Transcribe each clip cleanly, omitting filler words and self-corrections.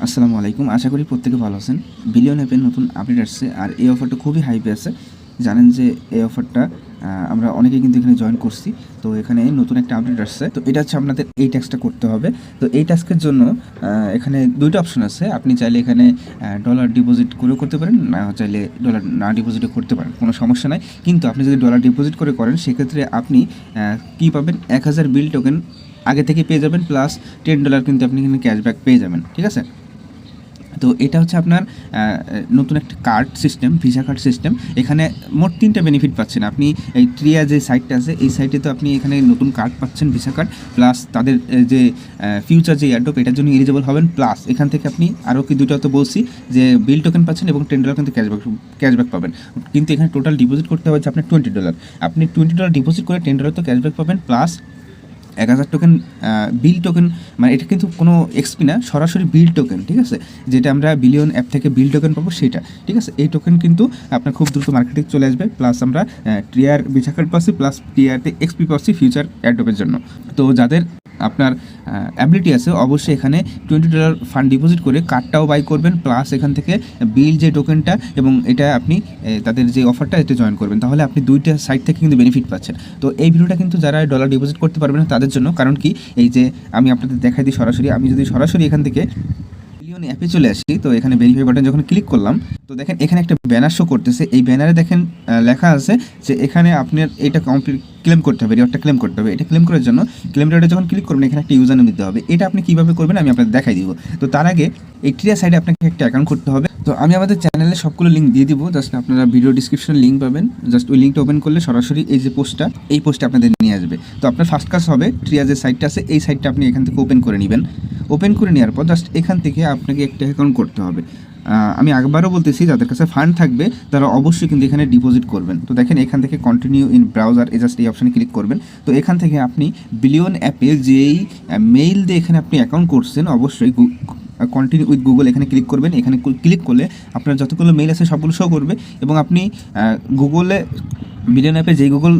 আসসালামু আলাইকুম। আশা করি প্রত্যেকে ভালো আছেন। বিলিয়ন অ্যাপের নতুন আপডেট আসছে আর এই অফারটা খুবই হাইপে আছে। জানেন যে এই অফারটা আমরা অনেকেই কিন্তু এখানে জয়েন করছি। তো এখানে নতুন একটা আপডেট আসছে। তো এটা হচ্ছে আপনাদের এই টাস্কটা করতে হবে। তো এই টাস্কের জন্য এখানে 2টা অপশন আছে। আপনি চাইলে এখানে ডলার ডিপোজিট করেও করতে পারেন, না চাইলে ডলার না ডিপোজিটও করতে পারেন, কোনো সমস্যা নাই। কিন্তু আপনি যদি ডলার ডিপোজিট করে করেন সেক্ষেত্রে আপনি কী পাবেন, 1000 বিল টোকেন আগে থেকে পেয়ে যাবেন, প্লাস $10 কিন্তু আপনি এখানে ক্যাশব্যাক পেয়ে যাবেন। ঠিক আছে? তো এটা হচ্ছে আপনার নতুন একটা card system, visa card system. এখানে মোট 3টা বেনিফিট পাচ্ছেন আপনি। এই ট্রিয়া যে সাইটটা আছে এই সাইটে তো আপনি এখানে নতুন কার্ড পাচ্ছেন, ভিসা কার্ড, প্লাস তাদের যে ফিউচার যে এয়ারড্রপ এটার জন্য এলিজিবল হবেন, প্লাস এখান থেকে আপনি আরও কি দুটো তো বলছি যে বিল টোকেন পাচ্ছেন এবং $10 কিন্তু ক্যাশব্যাক পাবেন। কিন্তু এখানে টোটাল ডিপোজিট করতে হবে আপনার $20। আপনি $20 ডিপোজিট করে $10 তো ক্যাশব্যাক পাবেন, প্লাস 1000 টোকেন বিল টোকেন, মানে এটা কিন্তু কোনো এক্সপি না, সরাসরি বিল টোকেন। ঠিক আছে? যেটা আমরা বিলিয়ন অ্যাপ থেকে বিল টোকেন পাবো সেটা। ঠিক আছে? এই টোকেন কিন্তু আপনার খুব দ্রুত মার্কেটে চলে আসবে, প্লাস আমরা ট্রিয়ার ভিসা কার্ড পাচ্ছি, প্লাস ট্রিয়ারতে এক্সপি পাচ্ছি ফিউচার এয়ারড্রপের জন্য। তো যাদের আপনার অ্যাবিলিটি আছে অবশ্যই এখানে $20 ফান্ড ডিপোজিট করে কার্ডটাও বাই করবেন, প্লাস এখান থেকে বিল যে টোকেনটা এবং এটা আপনি তাদের যে অফারটা এতে জয়েন করবেন, তাহলে আপনি 2টা সাইট থেকে কিন্তু বেনিফিট পাচ্ছেন। তো এই ভিডিওটা কিন্তু যারা ডলার ডিপোজিট করতে পারবেন না তাদের জন্য, কারণ কি এই যে আমি আপনাদের দেখাই দিই সরাসরি। আমি যদি সরাসরি এখান থেকে বিলিয়ন অ্যাপে চলে আসি, তো এখানে ভেরিফাই বাটন যখন ক্লিক করলাম, তো দেখেন এখানে একটা ব্যানার শো করতেছে। এই ব্যানারে দেখেন লেখা আছে যে এখানে আপনার এটা কমপ্লিট ক্লেম করতে হবে, রিওয়ার্ডটা ক্লেম করতে হবে। এটা ক্লেম করার জন্য ক্লেম রিওয়ার্ডে যখন ক্লিক করবেন এখানে একটা ইউজার নেম দিতে হবে। এটা আপনি কীভাবে করবেন আমি আপনাদের দেখাই দিব। তো তার আগে এই ট্রিয়া সাইডে আপনাকে একটা অ্যাকাউন্ট করতে হবে। তো আমি আমাদের চ্যানেলে সবগুলো লিঙ্ক দিয়ে দিব, জাস্ট আপনারা ভিডিও ডিসক্রিপশনে লিঙ্ক পাবেন। জাস্ট ওই লিঙ্কটা ওপেন করলে সরাসরি এই যে পোস্টটা, এই পোস্টে আপনাদের নিয়ে আসবে। তো আপনার ফার্স্ট কাজ হবে ট্রিয়া যে সাইটটা আছে এই সাইটটা আপনি এখান থেকে ওপেন করে নেবেন। ওপেন করে নেওয়ার পর জাস্ট এখান থেকে আপনাকে একটা অ্যাকাউন্ট করতে হবে। আমি একবারও বলতেছি যাদের কাছে ফান্ড থাকবে তারা অবশ্যই কিন্তু এখানে ডিপোজিট করবেন। তো দেখেন এখান থেকে কন্টিনিউ ইন ব্রাউজার জাস্ট এই অপশানে ক্লিক করবেন। তো এখান থেকে আপনি বিলিয়ন অ্যাপে যেই মেইল দিয়ে এখানে আপনি অ্যাকাউন্ট করছেন অবশ্যই কন্টিনিউ উইথ গুগল এখানে ক্লিক করবেন। এখানে ক্লিক করলে আপনার যতগুলো মেইল আছে সবগুলো শো করবে এবং আপনি গুগলে বিলিয়ন অ্যাপে যেই গুগল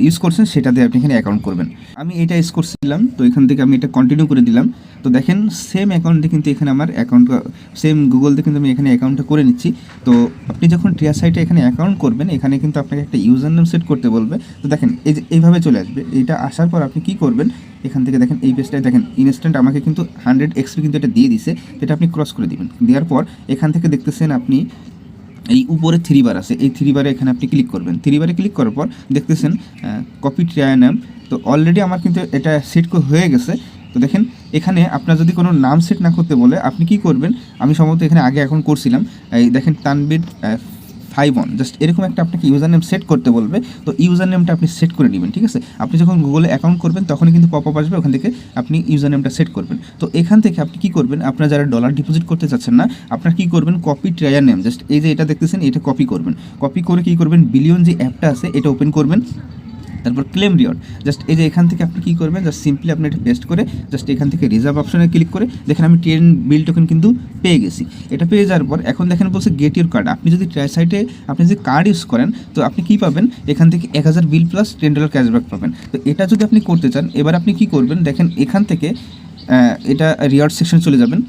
ইউজ করছেন সেটা দিয়ে আপনি এখানে অ্যাকাউন্ট করবেন। আমি এটা ইউজ করছিলাম, তো এখান থেকে আমি এটা কন্টিনিউ করে দিলাম। তো দেখেন সেম অ্যাকাউন্টে কিন্তু এখানে আমার অ্যাকাউন্ট, সেম গুগল দিয়ে কিন্তু আমি এখানে অ্যাকাউন্টটা করে নিচ্ছি। তো আপনি যখন ট্রিয়া সাইটে এখানে অ্যাকাউন্ট করবেন এখানে কিন্তু আপনাকে একটা ইউজার নেম সেট করতে বলবে। তো দেখেন এই যে এইভাবে চলে আসবে। এটা আসার পর আপনি কী করবেন, এখান থেকে দেখেন এই পেজটায় দেখেন ইনস্ট্যান্ট আমাকে কিন্তু 100 XP কিন্তু এটা দিয়ে দিছে। এটা আপনি ক্রস করে দিবেন। দেওয়ার পর এখান থেকে দেখতেছেন আপনি এই উপরে 3 বার আছে, এই 3 বারে এখানে আপনি ক্লিক করবেন। 3 বারে ক্লিক করার পর দেখতেছেন কপি ট্রিয়া নাম। তো অলরেডি আমার কিন্তু এটা সেট হয়ে গেছে। তো দেখেন এখানে আপনার যদি কোনো নাম সেট না করতে বলে আপনি কি করবেন, আমি সম্ভবত এখানে আগে এখন করছিলাম, এই দেখেন তানবির 51 জাস্ট এরকম একটা আপনাকে ইউজার নেম সেট করতে বলবে। তো ইউজার নেমটা আপনি সেট করে নেবেন। ঠিক আছে? আপনি যখন গুগলে অ্যাকাউন্ট করবেন তখনই কিন্তু পপ আপ আসবে, ওখান থেকে আপনি ইউজার নেমটা সেট করবেন। তো এখান থেকে আপনি কী করবেন, আপনারা যারা ডলার ডিপোজিট করতে চাচ্ছেন না আপনারা কী করবেন, কপি ট্রায়ার নেম জাস্ট এই যে এটা দেখতেছেন এটা কপি করবেন। কপি করে কী করবেন, বিলিয়ন যে অ্যাপটা আছে এটা ওপেন করবেন। তারপর ক্লেম রিওয়ার্ড জাস্ট এই যে এখান থেকে আপনি কী করবেন, জাস্ট সিম্পলি আপনি এটা পেস্ট করে জাস্ট এখান থেকে রিজার্ভ অপশনে ক্লিক করে দেখেন আমি 10 বিল টোকেন কিন্তু পেয়ে গেছি। এটা পেয়ে যাওয়ার পর এখন দেখেন বলছে গেট ইউর কার্ড। আপনি যদি ট্রাই সাইটে আপনি যদি কার্ড ইউজ করেন তো আপনি কী পাবেন, এখান থেকে 1000 বিল প্লাস $10 ক্যাশব্যাক পাবেন। তো এটা যদি আপনি করতে চান এবার আপনি কী করবেন, দেখেন এখান থেকে এটা রিওয়ার্ড সেকশন চলে যাবেন।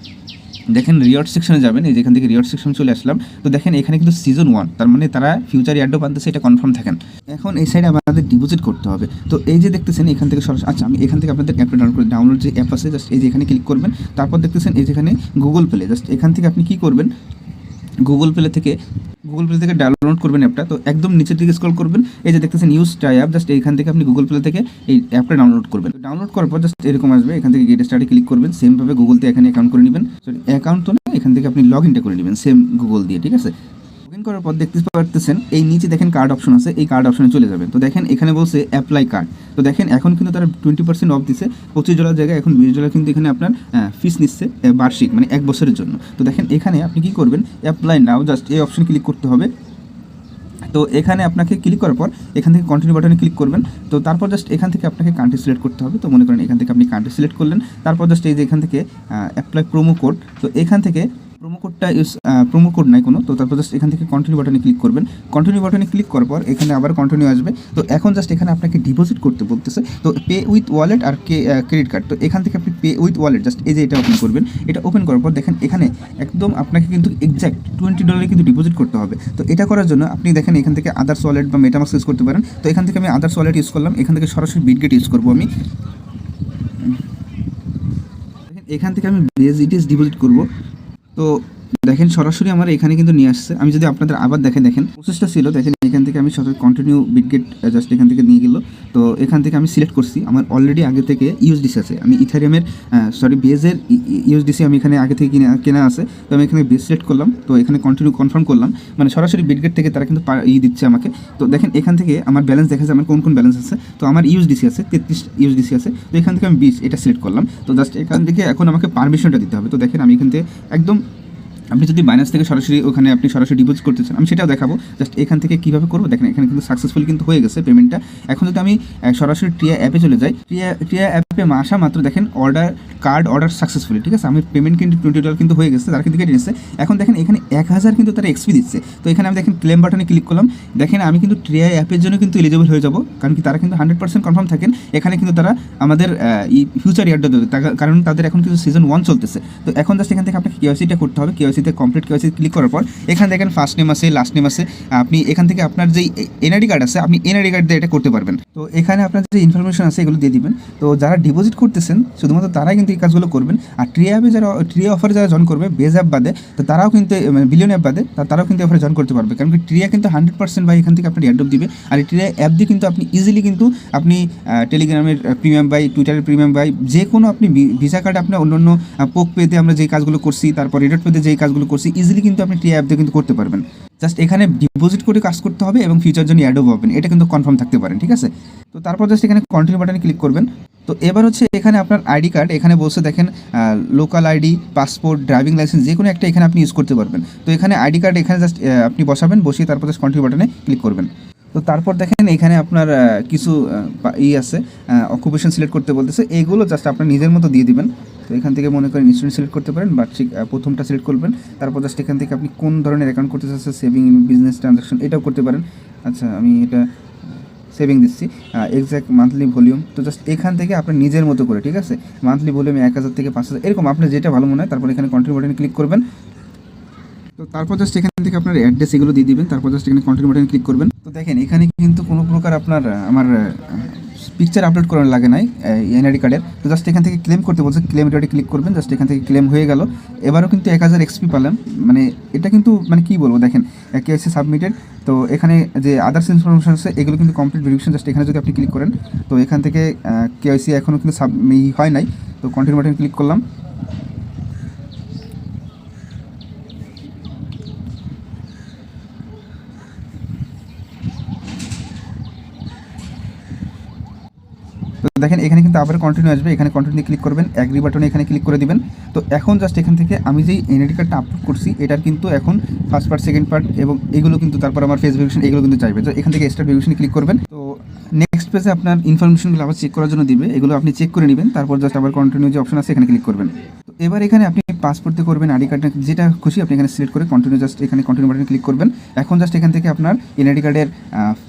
দেখেন রিওয়ার্ড সেকশনে যাবেন, এই যেখান থেকে রিওয়ার্ড সেকশন চলে আসলাম। তো দেখেন এখানে কিন্তু সিজন 1, তার মানে তারা ফিউচার এয়ারড্রপ আনতেছে এটা কনফার্ম থাকেন। এখন এই সাইডে আমাদের ডিপোজিট করতে হবে। তো এই যে দেখতেছেন এখান থেকে সরাসরি, আচ্ছা আমি এখান থেকে আপনাদের অ্যাপটা ডাউনলোড যে অ্যাপ আছে জাস্ট এই যে এখানে ক্লিক করবেন। তারপর দেখতেছেন এই যেখানে গুগল প্লে, জাস্ট এখান থেকে আপনি কী করবেন, গুগল প্লে থেকে ডাউনলোড করবেন অ্যাপটা। তো একদম নিচের দিকে স্ক্রল করবেন, এই যে দেখতেছেন ইউজ ট্রাই অ্যাপ, জাস্ট এইখান থেকে আপনি গুগল প্লে থেকে এই অ্যাপটা ডাউনলোড করবেন। ডাউনলোড করার পর জাস্ট এরকম আসবে, এখান থেকে গেট স্টার্টে ক্লিক করবেন। সেমভাবে গুগলতে এখানে অ্যাকাউন্ট করে নেবেন, সরি অ্যাকাউন্ট তো না, এখান থেকে আপনি লগ ইনটা করে নেবেন সেম গুগল দিয়ে। ঠিক আছে? লগ ইন করার পর দেখতে পারতেছেন এই নিচে দেখেন কার্ড অপশন আছে, এই কার্ড অপশনে চলে যাবেন। তো দেখেন এখানে বলছে অ্যাপ্লাই কার্ড। তো দেখেন এখন কিন্তু তারা 20% অফ দিচ্ছে, $25 জায়গায় এখন $20 কিন্তু এখানে আপনার ফিস নিচ্ছে বার্ষিক, মানে 1 বছরের জন্য। তো দেখেন এখানে আপনি কী করবেন, অ্যাপ্লাই নাও জাস্ট এই অপশন ক্লিক করতে হবে। তো এখানে আপনাকে ক্লিক করার পর এখান থেকে কন্টিনিউ বাটনে ক্লিক করবেন। তো তারপর জাস্ট এখান থেকে আপনাকে কান্ট্রি সিলেক্ট করতে হবে। তো মনে করেন এখান থেকে আপনি কান্ট্রি সিলেক্ট করলেন, তারপর জাস্ট এই যে এখান থেকে অ্যাপ্লাই প্রোমো কোড। তো এখান থেকে প্রোমো কোডটা ইউজ প্রোমো কোড নাই কোনো। তো তারপর জাস্ট এখান থেকে কন্টিনিউ বাটনে ক্লিক করবেন। কন্টিনিউ বাটনে ক্লিক করার পর এখানে আবার কন্টিনিউ আসবে। তো এখন জাস্ট এখানে আপনাকে ডিপোজিট করতে বলতেছে। তো পে উইথ ওয়ালেট আর ক্রেডিট কার্ড, তো এখান থেকে আপনি পে উইথ ওয়ালেট জাস্ট এই যে এটা ওপেন করবেন। এটা ওপেন করার পর দেখেন এখানে একদম আপনাকে কিন্তু এক্স্যাক্ট $20 কিন্তু ডিপোজিট করতে হবে। তো এটা করার জন্য আপনি দেখেন এখান থেকে আদার্স ওয়ালেট বা মেটামাস্ক ইউজ করতে পারেন। তো এখান থেকে আমি আদার্স ওয়ালেট ইউজ করলাম। এখান থেকে সরাসরি বিটগেট ইউজ করবো আমি। এখান থেকে আমি বেস ডিপোজিট করব। তো দেখেন সরাসরি আমার এখানে কিন্তু নিয়ে আসছে। আমি যদি আপনাদের আবার দেখেন প্রসেসটা ছিল, দেখেন এখান থেকে আমি সরাসরি কন্টিনিউ বিটগেট জাস্ট এখান থেকে নিয়ে গেল। তো এখান থেকে আমি সিলেক্ট করছি, আমার অলরেডি আগে থেকে ইউএসডিসি আছে। আমি ইথারিয়ামের বেজের ইউএসডিসি আমি এখানে আগে থেকে কেনা আছে। তো আমি এখানে বেস সিলেক্ট করলাম। তো এখানে কন্টিনিউ কনফার্ম করলাম, মানে সরাসরি বিটগেট থেকে তারা কিন্তু দিচ্ছে আমাকে। তো দেখেন এখান থেকে আমার ব্যালেন্স দেখা যায় আমার কোন ব্যালেন্স আছে। তো আমার ইউএসডিসি আছে 33 ইউএসডিসি আছে। তো এখান থেকে আমি 20 এটা সিলেক্ট করলাম। তো জাস্ট এখান থেকে এখন আমাকে পারমিশনটা দিতে হবে। তো দেখেন আমি এখান থেকে একদম, আপনি যদি বাইন্যান্স থেকে সরাসরি ওখানে আপনি সরাসরি ডিপোজিট করতে চান আমি সেটাও দেখাবো। জাস্ট এখান থেকে কীভাবে করবো দেখেন, এখানে কিন্তু সাকসেসফুল কিন্তু হয়ে গেছে পেমেন্টটা। এখন যদি আমি সরাসরি ট্রিয়া অ্যাপে চলে যাই, ট্রিয়া অ্যাপে আসা মাত্র দেখেন অর্ডার সাকসেসফুলি, ঠিক আছে। আমি পেমেন্ট কিন্তু $20 কিন্তু হয়ে গেছে, তারা কিন্তু কেটে নিচ্ছে। এখন দেখেন এখানে 1000 কিন্তু তারা এক্সপি দিচ্ছে। তো এখানে আমি দেখেন ক্লেম বাটনে ক্লিক করলাম। দেখেন আমি কিন্তু ট্রিয়া অ্যাপের জন্য কিন্তু এলিজিবল হয়ে যাবো, কারণ কি তারা কিন্তু 100% কনফার্ম থাকেন। এখানে কিন্তু তারা আমাদের ফিউচার ইয়ারটা দেবে, কারণ তাদের এখন কিন্তু সিজন 1 চলতেছে। তো এখন জাস্ট এখান থেকে আপনাকে কেওয়াইসিটা করতে হবে। কেওয়াইসিতে কমপ্লিট কেওয়াইসি ক্লিক করার পর এখানে দেখেন ফার্স্ট নেম আছে, লাস্ট নেম আছে। আপনি এখান থেকে আপনার যে এনআইডি কার্ড আছে আপনি এনআইডি কার্ড দিয়ে এটা করতে পারবেন। তো এখানে আপনার যে ইনফরমেশন আছে এগুলো দিয়ে দিবেন। তো যারা ডিপোজিট করতেছেন শুধুমাত্র তারাই কিন্তু এই কাজগুলো করবেন। আর ট্রিয়া অফারে যারা জয়েন করবে বেজ অ্যাপ বাদে, তো তারাও কিন্তু মানে বিলিয়ন অ্যাপ বাদে তারাও কিন্তু অফারে জয়েন করতে পারবে, কারণ কি ট্রিয়া কিন্তু 100% ভাই এখান থেকে আপনার এয়ারড্রপ দিবে। আর এই ট্রিয়া অ্যাপ দিয়ে কিন্তু আপনি ইজিলি কিন্তু আপনি টেলিগ্রামের প্রিমিয়াম বাই, টুইটারের প্রিমিয়াম বাই, যে কোনো আপনি ভিসা কার্ডে আপনার অন্য পোক পেতে আমরা যেই কাজগুলো করছি, তারপর রেডট পেতে যেই কাজগুলো করছি ইজিলি কিন্তু আপনি ট্রিয়া অ্যাপ দিয়ে কিন্তু করতে পারবেন। জাস্ট এখানে ডিপোজিট করে কাজ করতে হবে এবং ফিউচার জন্য অ্যাডও পাবেন, এটা কিন্তু কনফার্ম থাকতে পারেন, ঠিক আছে। তো তারপর জাস্ট এখানে কন্টিনিউ বাটনে ক্লিক করবেন। তো এবার হচ্ছে এখানে আপনার আইডি কার্ড এখানে বলছে দেখেন local ID, passport, driving licence যে কোনো একটা এখানে আপনি ইউজ করতে পারবেন। তো এখানে আইডি কার্ড এখানে জাস্ট আপনি বসাবেন, বসিয়ে তারপর জাস্ট কন্টিনিউ বাটনে ক্লিক করবেন। তো তারপর দেখেন এখানে আপনার কিছু আছে অকুপেশন সিলেক্ট করতে বলতেছে, এইগুলো জাস্ট আপনার নিজের মতো দিয়ে দিবেন। তো এখান থেকে মনে করেন স্টুডেন্ট সিলেক্ট করতে পারেন, বার্ষিক প্রথমটা সিলেক্ট করবেন। তারপর জাস্ট এখান থেকে আপনি কোন ধরনের অ্যাকাউন্ট করতে চাচ্ছেন, সেভিং, বিজনেস, ট্রানজাকশন এটাও করতে পারেন। আচ্ছা আমি এটা সেভিং দিচ্ছি। এক্স্যাক্ট মান্থলি ভলিউম, তো জাস্ট এখান থেকে আপনার নিজের মতো করে, ঠিক আছে। মান্থলি ভলিউম 1000 থেকে 5000 এরকম আপনার যেটা ভালো মনে হয়। তারপর এখানে কন্টিনিউ বাটনে ক্লিক করবেন। তো তারপর জাস্ট এখান থেকে আপনার অ্যাড্রেস এগুলো দিয়ে দিবেন। তারপর জাস্ট এখানে কন্টিনিউ বাটনে ক্লিক করবেন। তো দেখেন এখানে কিন্তু কোনো প্রকার আপনার আমার পিকচার আপলোড করার লাগে নাই এনআইডি কার্ডের। তো জাস্ট এখান থেকে ক্লেম করতে বলছে, ক্লেম রেটে ক্লিক করবেন। জাস্ট এখান থেকে ক্লেম হয়ে গেল। এবারও কিন্তু 1000 এক্সপি পেলাম, মানে এটা কিন্তু মানে কী বলবো দেখেন কেওয়াইসি সাবমিটেড। তো এখানে যে আদার্স ইনফরমেশন আছে এগুলো কিন্তু কমপ্লিট ভেরিফিকেশন। জাস্ট এখানে যদি আপনি ক্লিক করেন, তো এখান থেকে কেওয়াইসি এখনও কিন্তু হয় নাই। তো কন্টিনিউ বাটনে ক্লিক করলাম। তো দেখেন এখানে কিন্তু আবার কন্টিনিউ আসবে, এখানে কন্টিনিউ ক্লিক করবেন, অ্যাগ্রি বাটনে এখানে ক্লিক করে দিবেন। তো এখন জাস্ট এখান থেকে আমি যেই এনআইডি কার্ডটা আপলোড করছি এটার কিন্তু এখন ফার্স্ট পার্ট, সেকেন্ড পার্ট এবং এগুলো কিন্তু তারপর আমার ফেস ভেরিফিকেশন এগুলো কিন্তু চাইবে। তো এখান থেকে স্টার্ট ভেরিফিকেশন ক্লিক করবেন। তো নেক্সট পেজে আপনার ইনফরমেশনগুলো আবার চেক করার জন্য দিবে, এগুলো আপনি চেক করে নেবেন। তারপর জাস্ট আবার কন্টিনিউ যে অপশন আছে এখানে ক্লিক করবেন। তো এবার এখানে আপনি পাসপোর্টে করবেন, আইডি কার্ডে যেটা খুশি আপনি এখানে সিলেক্ট করে কন্টিনিউ জাস্ট এখানে কন্টিনিউ বাটনে ক্লিক করবেন। এখন জাস্ট এখান থেকে আপনার এনআইডি কার্ডের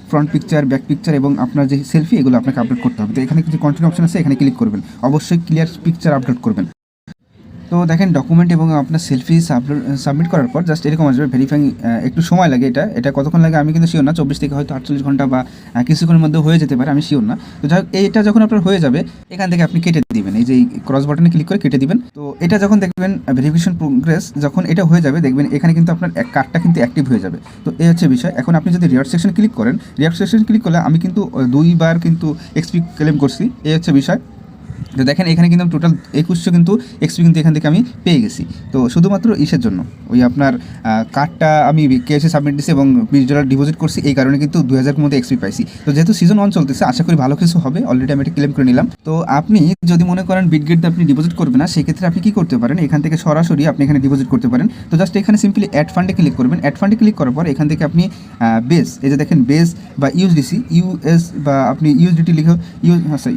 ফ্রন্ট পিকচার, ব্যাক পিকচার এবং আপনার যে সেলফি এগুলো আপনাকে আপলোড করতে হবে। তো এখানে কিছু কন্টিনিউ অপশন আছে এখানে ক্লিক করবেন, অবশ্যই ক্লিয়ার পিকচার আপলোড করবেন। তো দেখেন ডকুমেন্ট এবং আপনার সেলফি সাবমিট করার পর জাস্ট এরকম আসবে ভেরিফাইং, একটু সময় লাগে। এটা কতক্ষণ লাগে আমি কিন্তু শিওর না, 24 থেকে হয়তো 48 ঘন্টা বা কিছুক্ষণের মধ্যে হয়ে যেতে পারে, আমি শিওর না। তো যাই হোক এইটা যখন আপনার হয়ে যাবে এখান থেকে আপনি কেটে দিবেন, এই যে ক্রস বাটনে ক্লিক করে কেটে দিবেন। তো এটা যখন দেখবেন ভেরিফিকেশন প্রোগ্রেস যখন এটা হয়ে যাবে দেখবেন এখানে কিন্তু আপনার কার্ডটা কিন্তু অ্যাক্টিভ হয়ে যাবে। তো এই হচ্ছে বিষয়। এখন আপনি যদি রিওয়ার্ড সেকশন ক্লিক করেন, রিওয়ার্ড সেকশন ক্লিক করলে আমি কিন্তু 2 বার কিন্তু এক্সপি ক্লেম করছি, এই হচ্ছে বিষয়। তো দেখেন এখানে কিন্তু টোটাল 2100 কিন্তু এক্সপি কিন্তু এখান থেকে আমি পেয়ে গেছি। তো শুধুমাত্র ইসের জন্য ওই আপনার কার্ডটা আমি কেওয়াইসি সাবমিট দিয়েছি এবং $20 ডিপোজিট করছি, এই কারণে কিন্তু 2000 মধ্যে এক্সপি পাইছি। তো যেহেতু সিজন 1 চলতেছে আশা করি ভালো কিছু হবে, অলরেডি আমি এটা ক্লেম করে নিলাম। তো আপনি যদি মনে করেন বিটগেট আপনি ডিপোজিট করবেন না, সেক্ষেত্রে আপনি কী করতে পারেন, এখান থেকে সরাসরি আপনি এখানে ডিপোজিট করতে পারেন। তো জাস্ট এখানে সিম্পলি অ্যাড ফান্ডে ক্লিক করবেন। অ্যাড ফান্ডে ক্লিক করার পর এখান থেকে আপনি বেস, এই যে দেখেন বেস বা ইউএসডিসি বা আপনি ইউএসডিটি লিখে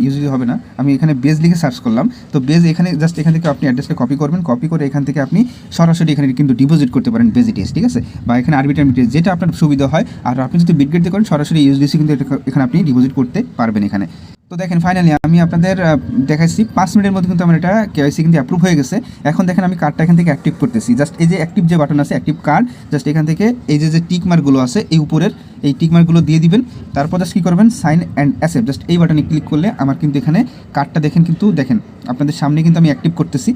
ইউএসডি হবে না, আমি এখানে বেস লিখে লিখে সার্চ করলাম। তো বেজ এখানে জাস্ট এখান থেকে আপনি অ্যাড্রেসটা কপি করবেন, কপি করে এখান থেকে আপনি সরাসরি এখানে কিন্তু ডিপোজিট করতে পারেন বেজিটিএস, ঠিক আছে, বা এখানে আরবিটার যেটা আপনার সুবিধা হয়। আর আপনি যদি বিটগেট দিয়ে করেন সরাসরি ইউএসডিসি কিন্তু এখানে আপনি ডিপোজিট করতে পারবেন এখানে। তো দেখেন ফাইনালি আমি আপনাদের দেখাচ্ছি 5 মিনিটের মধ্যে কিন্তু আমার এটা কেওয়াইসি কিন্তু অ্যাপ্রুভ হয়ে গেছে। এখন দেখেন আমি কার্ডটা এখান থেকে অ্যাক্টিভ করতেছি। জাস্ট এই যে অ্যাক্টিভ যে বাটন আছে অ্যাক্টিভ কার্ড, জাস্ট এখান থেকে এই যে টিক মার্কগুলো আছে এই উপরের এই টিক মার্কগুলো দিয়ে দিবেন। তারপর জাস্ট কী করবেন, সাইন অ্যান্ড অ্যাকসেপ্ট, জাস্ট এই বাটনে ক্লিক করলে আমার কিন্তু এখানে কার্ডটা দেখেন কিন্তু দেখেন আপনাদের সামনে কিন্তু আমি অ্যাক্টিভ করতেছি,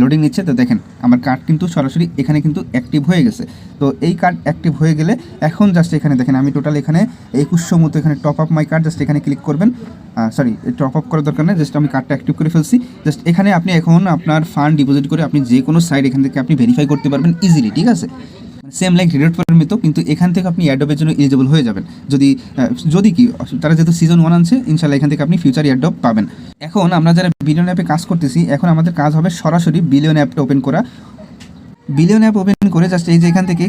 লোডিং নিচ্ছে। তো দেখেন আমার কার্ড কিন্তু সরাসরি এখানে কিন্তু অ্যাক্টিভ হয়ে গেছে। তো এই কার্ড অ্যাক্টিভ হয়ে গেলে এখন জাস্ট এখানে দেখেন আমি টোটাল এখানে 2100 মতো এখানে top up my card, just এখানে ক্লিক করবেন। সরি, টপ আপ করার দরকার নেই, জাস্ট আমি কার্ডটা অ্যাক্টিভ করে ফেলছি। জাস্ট এখানে আপনি এখন আপনার ফান্ড ডিপোজিট করে আপনি যে কোনো সাইট এখান থেকে আপনি ভেরিফাই করতে পারবেন ইজিলি, ঠিক আছে। সেম লাইক রিডার ফোনের মতো, কিন্তু এখান থেকে আপনি অ্যাডোবের জন্য এলিজিবল হয়ে যাবেন যদি কি তারা যেহেতু সিজন 1 আনছে, ইনশাল্লাহ এখান থেকে আপনি ফিউচার অ্যাডোব পাবেন। এখন আমরা যারা বিলিয়ন অ্যাপে কাজ করতেছি, এখন আমাদের কাজ হবে সরাসরি বিলিয়ন অ্যাপটা ওপেন করা। বিলিয়ন অ্যাপ ওপেন করে জাস্ট এই যে এখান থেকে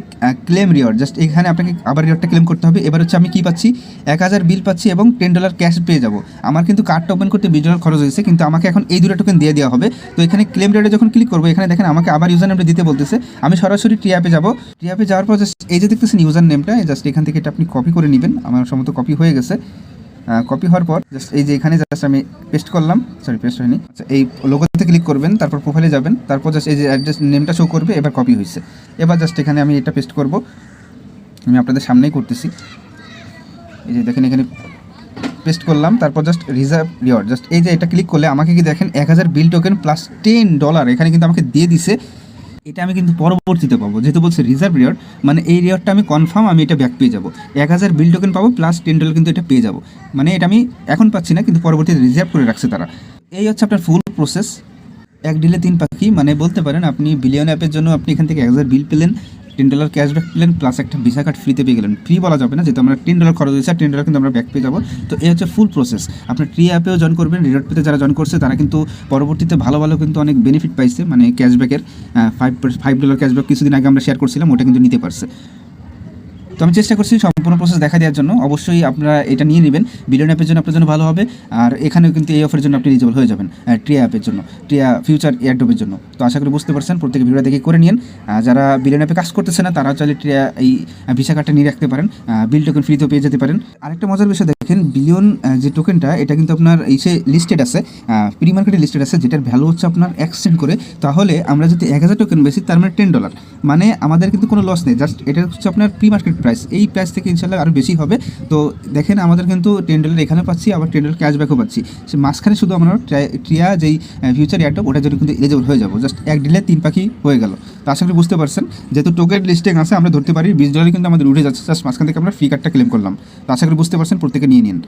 ক্লেম রিওয়ার্ড, জাস্ট এখানে আপনাকে আবার রিওয়ার্ডটা ক্লেম করতে হবে। এবার হচ্ছে আমি কী পাচ্ছি, 1000 বিল পাচ্ছি এবং $10 ক্যাশ পেয়ে যাব। আমার কিন্তু কার্ডটা ওপেন করতে $20 খরচ হয়েছে, কিন্তু আমাকে এখন এই 2টা টোকেন দিয়ে দেওয়া হবে। তো এখানে ক্লেম রিওয়ার্ডে যখন ক্লিক করবো, এখানে দেখেন আমাকে আবার ইউজার নেমটা দিতে বলতেছে। আমি সরাসরি ট্রি অ্যাপে যাবো। ট্রি অ্যাপে যাওয়ার পর জাস্ট এই যে দেখতেছেন ইউজার নেমটা, জাস্ট এখান থেকে এটা আপনি কপি করে নেবেন। আমার সম্ভবত কপি হয়ে গেছে। কপি হওয়ার পর জাস্ট এই যে এখানে জাস্ট আমি পেস্ট করলাম, সরি পেস্ট হয়নি। আচ্ছা, এই লোগোতে ক্লিক করবেন, তারপর প্রোফাইলে যাবেন, তারপর জাস্ট এই যে অ্যাড্রেস নেমটা শো করবে। এবার কপি হয়েছে। এবার জাস্ট এখানে আমি এটা পেস্ট করব। আমি আপনাদের সামনেই করতেছি। এই যে দেখেন এখানে পেস্ট করলাম, তারপর জাস্ট রিজার্ভ রিওয়ার্ড, জাস্ট এই যে এটা ক্লিক করলে আমাকে কি দেখেন 1000 বিল টোকেন প্লাস $10 এখানে কিন্তু আমাকে দিয়ে দিছে। এটা আমি কিন্তু পরবর্তীতে পাবো, যেহেতু বলছে রিজার্ভ রিওয়ার্ড, মানে এই রিওয়ার্ডটা আমি কনফার্ম আমি এটা ব্যাক পেয়ে যাবো। 1000 বিল টোকেন পাবো প্লাস $10 কিন্তু এটা পেয়ে যাবো। মানে এটা আমি এখন পাচ্ছি না, কিন্তু পরবর্তীতে রিজার্ভ করে রাখছে তারা। এই হচ্ছে আপনার ফুল প্রসেস। এক ডিলে 3 পাখি, মানে বলতে পারেন আপনি বিলিয়ন অ্যাপের জন্য আপনি এখান থেকে 1000 বিল পেলেন, $10 ক্যাশব্যাক পেলেন, প্লাস একটা ভিসা কার্ড ফ্রিতে পেয়ে গেলেন। ফ্রি বলা যাবে না, যেহেতু আমরা $10 খরচ হয়েছে, $10 কিন্তু আমরা ব্যাক পেয়ে যাবো। তো এই হচ্ছে ফুল প্রসেস। আপনার ট্রি অ্যাপেও জয়েন করবেন, রিওয়ার্ড পেতে যারা জয়েন করছে তারা কিন্তু পরবর্তীতে ভালো ভালো কিন্তু অনেক বেনিফিট পাইছে, মানে ক্যাশব্যাকের $5 ক্যাশব্যাক কিছুদিন আগে আমরা শেয়ার করছিলাম, ওটা কিন্তু নিতে পারছে। তো আমি চেষ্টা করছি সম্পূর্ণ প্রসেস দেখা দেওয়ার জন্য। অবশ্যই আপনারা এটা নিয়ে নেবেন, বিলিয়ন অ্যাপের জন্য আপনার জন্য ভালো হবে। আর এখানেও কিন্তু এই অফারের জন্য আপনি এলিজিবল হয়ে যাবেন ট্রিয়া অ্যাপের জন্য, ট্রিয়া ফিউচার এয়ারড্রপের জন্য। তো আশা করি বুঝতে পারছেন, প্রত্যেকে ভিডিও দেখে করে নিন। যারা বিলিয়ন অ্যাপে কাজ করতেছে না তারা চাইলে ট্রিয়া এই ভিসা কার্ডটা নিয়ে রাখতে পারেন, বিল টোকেন ফ্রিতেও পেয়ে যেতে পারেন। আরেকটা মজার বিষয় দেখেন, বিলিয়ন যে টোকেনটা এটা কিন্তু আপনার এই সে লিস্টেড আছে, প্রি মার্কেটে লিস্টেড আছে, যেটার ভ্যালু হচ্ছে আপনার এক্সচেঞ্জ করে। তাহলে আমরা যদি 1000 টোকেন বেশি, তার মানে $10, মানে আমাদের কিন্তু কোনো লস নেই। জাস্ট এটা হচ্ছে আপনার প্রি মার্কেট প্রাইস, এই প্রাইস থেকে ইনশাল্লাহ আরও বেশি হবে। তো দেখেন আমাদের কিন্তু $10 এখানে পাচ্ছি, আবার $10 ক্যাশব্যাকও পাচ্ছি। সে মাঝখানে শুধু আমরা ট্রিয়া যেই ফিউচার এয়ারটপ ওটার জন্য কিন্তু এলিজিবল হয়ে যাবো। জাস্ট এক ডিলে 3 পাখি হয়ে গেল। তো আশা করি বুঝতে পারছেন, যেহেতু টোকেন লিস্টিং আছে আমরা ধরতে পারি $20 কিন্তু আমাদের উঠে যাচ্ছে, জাস্ট মাঝখান থেকে আমরা ফ্রি কার্ডটা ক্লেম করলাম। তো আশা করি বুঝতে পারছেন, প্রত্যেকে নিয়ে নিন।